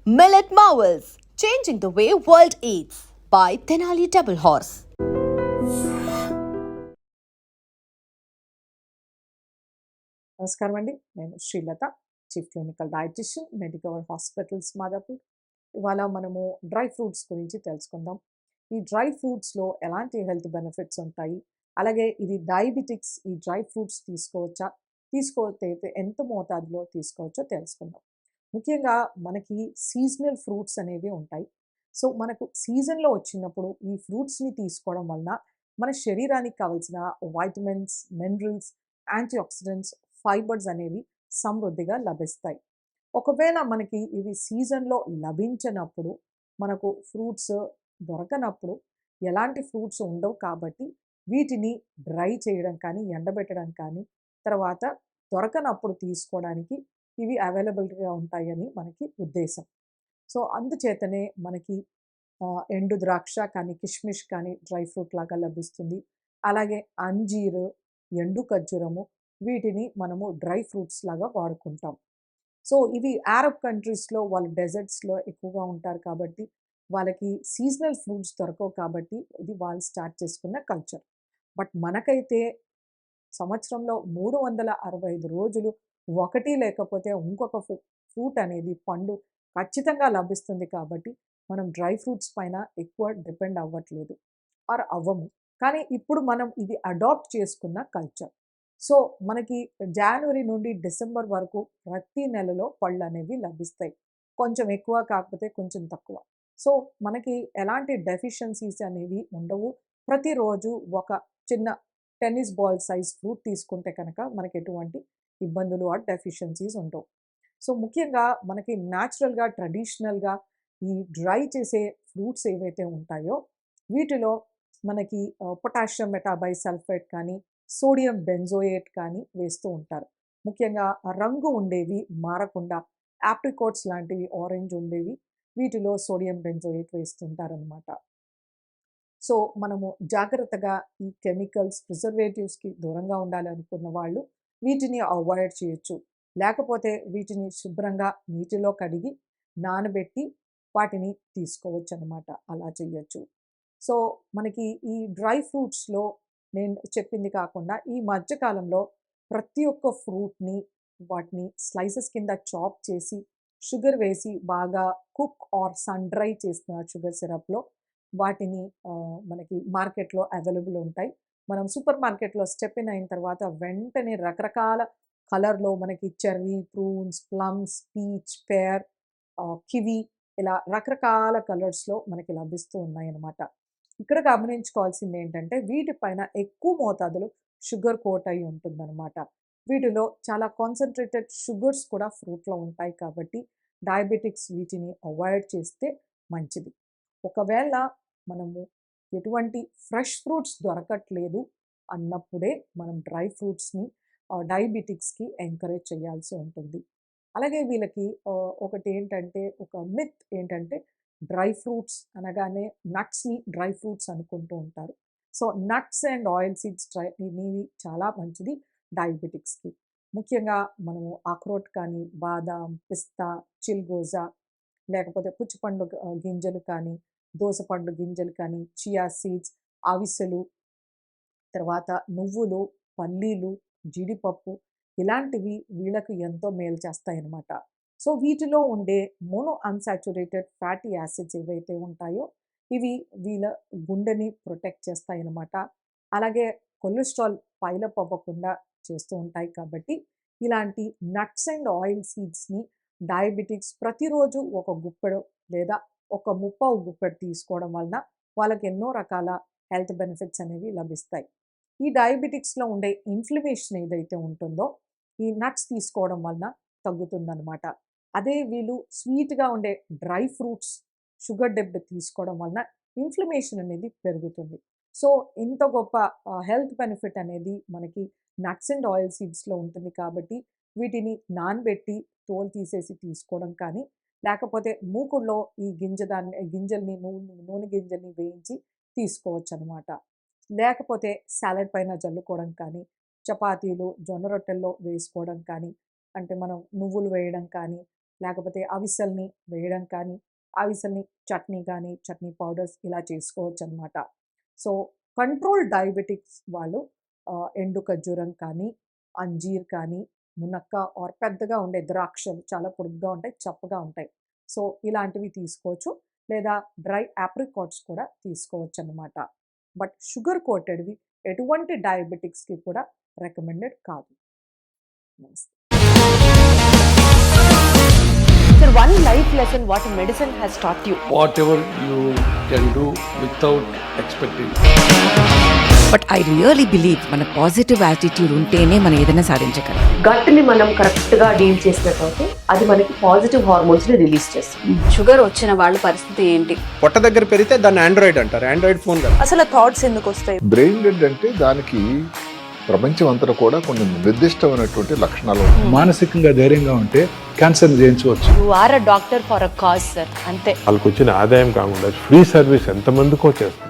Millet Marvels, changing the way world eats by Tenali Double Horse. నమస్కారం అండి. నేను Srilatha, chief clinical dietitian, Medicover hospitals Madhapur. ఇవాళ మనము dry fruits గురించి తెలుసుకుందాం. ఈ డ్రై ఫ్రూట్స్‌లో ఎలాంటి హెల్త్ బెనిఫిట్స్ ఉంటాయి? అలాగే ఇది డయాబెటిక్స్ ఈ డ్రై ఫ్రూట్స్ తీసుకోవచ్చా? తీసుకోతే ఎంత మోతాదులో తీసుకోవచ్చో తెలుసుకుందాం. ముఖ్యంగా మనకి సీజనల్ ఫ్రూట్స్ అనేవి ఉంటాయి. సో, మనకు సీజన్‌లో వచ్చినప్పుడు ఈ ఫ్రూట్స్‌ని తీసుకోవడం వలన మన శరీరానికి కావాల్సిన వైటమిన్స్, మినరల్స్, యాంటీఆక్సిడెంట్స్, ఫైబర్స్ అనేవి సమృద్ధిగా లభిస్తాయి. ఒకవేళ మనకి ఇవి సీజన్‌లో లభించనప్పుడు, మనకు ఫ్రూట్స్ దొరకనప్పుడు ఎలాంటి ఫ్రూట్స్ ఉండవు కాబట్టి వీటిని డ్రై చేయడం కానీ, ఎండబెట్టడం కానీ, తర్వాత దొరకనప్పుడు తీసుకోవడానికి ఇవి అవైలబిలిటీగా ఉంటాయని మనకి ఉద్దేశం. సో, అందుచేతనే మనకి ఎండు ద్రాక్ష కానీ, కిష్మిష్ కానీ డ్రై ఫ్రూట్ లాగా లభిస్తుంది. అలాగే అంజీరు, ఎండు ఖర్జూరము వీటిని మనము డ్రై ఫ్రూట్స్ లాగా వాడుకుంటాం. సో, ఇవి అరబ్ కంట్రీస్‌లో వాళ్ళు డెజర్ట్స్‌లో ఎక్కువగా ఉంటారు కాబట్టి, వాళ్ళకి సీజనల్ ఫ్రూట్స్ దొరకవు కాబట్టి, ఇది వాళ్ళు స్టార్ట్ చేసుకున్న కల్చర్. బట్ మనకైతే సంవత్సరంలో 365 రోజులు ఒకటి లేకపోతే ఇంకొక ఫ్రూట్ అనేది పండు ఖచ్చితంగా లభిస్తుంది కాబట్టి, మనం డ్రై ఫ్రూట్స్ పైన ఎక్కువ డిపెండ్ అవ్వట్లేదు ఆర్ అవ్వము. కానీ ఇప్పుడు మనం ఇది అడాప్ట్ చేసుకున్న కల్చర్. సో, మనకి జనవరి నుండి డిసెంబర్ వరకు ప్రతి నెలలో పళ్ళనేవి లభిస్తాయి. కొంచెం ఎక్కువ కాకపోతే కొంచెం తక్కువ. సో, మనకి ఎలాంటి డెఫిషియన్సీస్ అనేవి ఉండవు. ప్రతిరోజు ఒక చిన్న టెన్నిస్ బాల్ సైజ్ ఫ్రూట్ తీసుకుంటే కనుక మనకి ఎటువంటి ఇబ్బందులు ఆర్ డెఫిషియన్సీస్ ఉండవు. సో, ముఖ్యంగా మనకి న్యాచురల్‌గా, ట్రెడిషనల్‌గా ఈ డ్రై చేసే ఫ్రూట్స్ ఏవైతే ఉంటాయో వీటిలో మనకి పొటాషియం మెటాబైసల్ఫేట్ కానీ, సోడియం బెంజోయేట్ కానీ వేస్తూ ఉంటారు. ముఖ్యంగా ఆ రంగు ఉండేవి మారకుండా ఆప్రికాట్స్ లాంటివి ఆరెంజ్ ఉండేవి వీటిలో సోడియం బెంజోయేట్ వేస్తుంటారనమాట. సో, మనము జాగ్రత్తగా ఈ కెమికల్స్, ప్రిజర్వేటివ్స్‌కి దూరంగా ఉండాలనుకున్న వాళ్ళు వీటిని అవాయిడ్ చేయొచ్చు. లేకపోతే వీటిని శుభ్రంగా నీటిలో కడిగి, నానబెట్టి వాటిని తీసుకోవచ్చనమాట. అలా చేయొచ్చు. సో, మనకి ఈ డ్రై ఫ్రూట్స్‌లో నేను చెప్పింది కాకుండా ఈ మధ్య కాలంలో ప్రతి ఒక్క ఫ్రూట్‌ని వాటిని స్లైసెస్ కింద చాప్ చేసి, షుగర్ వేసి బాగా కుక్ ఆర్ సన్ డ్రై చేసిన షుగర్ సిరప్‌లో వాటిని మనకి మార్కెట్‌లో అవైలబుల్ ఉంటాయి. మనం సూపర్ మార్కెట్‌లో స్టెప్ ఇన్ అయిన తర్వాత వెంటనే రకరకాల కలర్‌లో మనకి చెర్రీ, ప్రూన్స్, ప్లమ్స్, పీచ్, పేర్, కివి ఇలా రకరకాల కలర్స్‌లో మనకి లభిస్తూ ఉన్నాయన్నమాట. ఇక్కడ గమనించుకోవాల్సిందేంటంటే వీటిపైన ఎక్కువ మోతాదులో షుగర్ కోట్ అయి ఉంటుందన్నమాట. వీటిలో చాలా కాన్సంట్రేటెడ్ షుగర్స్ కూడా ఫ్రూట్‌లో ఉంటాయి కాబట్టి డయాబెటిక్స్ వీటిని అవాయిడ్ చేస్తే మంచిది. ఒకవేళ మనము ఎటువంటి ఫ్రెష్ ఫ్రూట్స్ దొరకట్లేదు అన్నప్పుడే మనం డ్రై ఫ్రూట్స్‌ని డయాబెటిక్స్‌కి ఎంకరేజ్ చేయాల్సి ఉంటుంది. అలాగే వీళ్ళకి ఒకటేంటంటే ఒక మిత్ ఏంటంటే డ్రై ఫ్రూట్స్ అనగానే నట్స్‌ని డ్రై ఫ్రూట్స్ అనుకుంటూ ఉంటారు. So, nuts and oil seeds ఇవి చాలా మంచిది డయాబెటిక్స్‌కి. ముఖ్యంగా మనము అక్రోట్ కానీ, బాదాం, పిస్తా, చిల్గోజా లేకపోతే పుచ్చిపండు గింజలు కానీ, దోసపండు గింజలు కానీ, చియా సీడ్స్, అవిసెలు, తర్వాత నువ్వులు, పల్లీలు, జీడిపప్పు ఇలాంటివి వీళ్ళకి ఎంతో మేలు చేస్తాయన్నమాట. సో, వీటిలో ఉండే మోనో అన్సాచురేటెడ్ ఫ్యాటీ యాసిడ్స్ ఏవైతే ఉంటాయో ఇవి వీళ్ళ గుండెని ప్రొటెక్ట్ చేస్తాయన్నమాట. అలాగే కొలెస్ట్రాల్ పైలప్ అవ్వకుండా చేస్తూ ఉంటాయి కాబట్టి ఇలాంటి నట్స్ అండ్ ఆయిల్ సీడ్స్‌ని డయాబెటిక్స్ ప్రతిరోజు ఒక గుప్పెడు లేదా ఒక ముప్పావు గుప్పెడు తీసుకోవడం వలన వాళ్ళకి ఎన్నో రకాల హెల్త్ బెనిఫిట్స్ అనేవి లభిస్తాయి. ఈ డయాబెటిక్స్‌లో ఉండే ఇన్‌ఫ్లమేషన్ ఏదైతే ఉంటుందో, ఈ నట్స్ తీసుకోవడం వలన తగ్గుతుందనమాట. అదే వీళ్ళు స్వీట్‌గా ఉండే డ్రై ఫ్రూట్స్, షుగర్ డిప్డ్ తీసుకోవడం వలన ఇన్‌ఫ్లమేషన్ అనేది పెరుగుతుంది. సో, ఇంత గొప్ప హెల్త్ బెనిఫిట్ అనేది మనకి నట్స్ అండ్ ఆయిల్ సీడ్స్‌లో ఉంటుంది కాబట్టి, వీటిని నానబెట్టి తోలు తీసేసి తీసుకోవడం కానీ, లేకపోతే మూకుడులో ఈ గింజల్ని నూనె గింజల్ని వేయించి తీసుకోవచ్చనమాట. లేకపోతే సాలడ్ పైన జల్లుకోవడం కానీ, చపాతీలు, జొన్న రొట్టెల్లో వేసుకోవడం కానీ, అంటే మనం నువ్వులు వేయడం కానీ, లేకపోతే అవిసెల్ని వేయడం కానీ, అవిసెల్ని చట్నీ కానీ, చట్నీ పౌడర్స్ ఇలా చేసుకోవచ్చు అనమాట. సో, కంట్రోల్ డయాబెటిక్స్ వాళ్ళు ఎండు ఖర్జూరం కానీ, అంజీర్ కానీ, మునక్క ఆర్ పెద్దగా ఉండే ద్రాక్షలు చాలా పొడుగ్గా ఉంటాయి, చప్పగా ఉంటాయి. సో, ఇలాంటివి తీసుకోవచ్చు. లేదా డ్రై ఆప్రికాట్స్ కూడా తీసుకోవచ్చు అనమాట. బట్ షుగర్ కోటెడ్‌వి ఎటువంటి డయాబెటిక్స్‌కి కూడా రికమెండెడ్ కాదు. నమస్తే. Sir, one life lesson what medicine has taught you. whatever you can do without expecting. But I really believe మన పాజిటివ్ యాటిట్యూడ్ ఉంటేనే మనం ఏదైనా సాధించగలం. గట్ని మనం కరెక్ట్గా డీల్ చేసినట్లయితే అది మనకి పాజిటివ్ హార్మోన్స్ని రిలీజ్ చేస్తుంది. షుగర్ వచ్చిన వాళ్ళ పరిస్థితి ఏంటి? పొట్ట దగ్గర పెరిగితే దాన్ని ఆండ్రాయిడ్ అంటారు, ఆండ్రాయిడ్ ఫోన్ కదా. అసలు థాట్స్ ఎందుకు వస్తాయి? బ్రెయిన్ డెడ్ అంటే దానికి ప్రపంచం అంతా కూడా కొన్ని నిర్దిష్టమైనటువంటి లక్షణాలు ఉంటాయి. మానసికంగా ధైర్యంగా ఉంటే క్యాన్సర్ జయించవచ్చు. You are a doctor for a cause, sir. అంతే. వాళ్ళకు వచ్చిన ఆదాయం కాకుండా ఫ్రీ సర్వీస్ ఎంతమందికో చేస్తారు.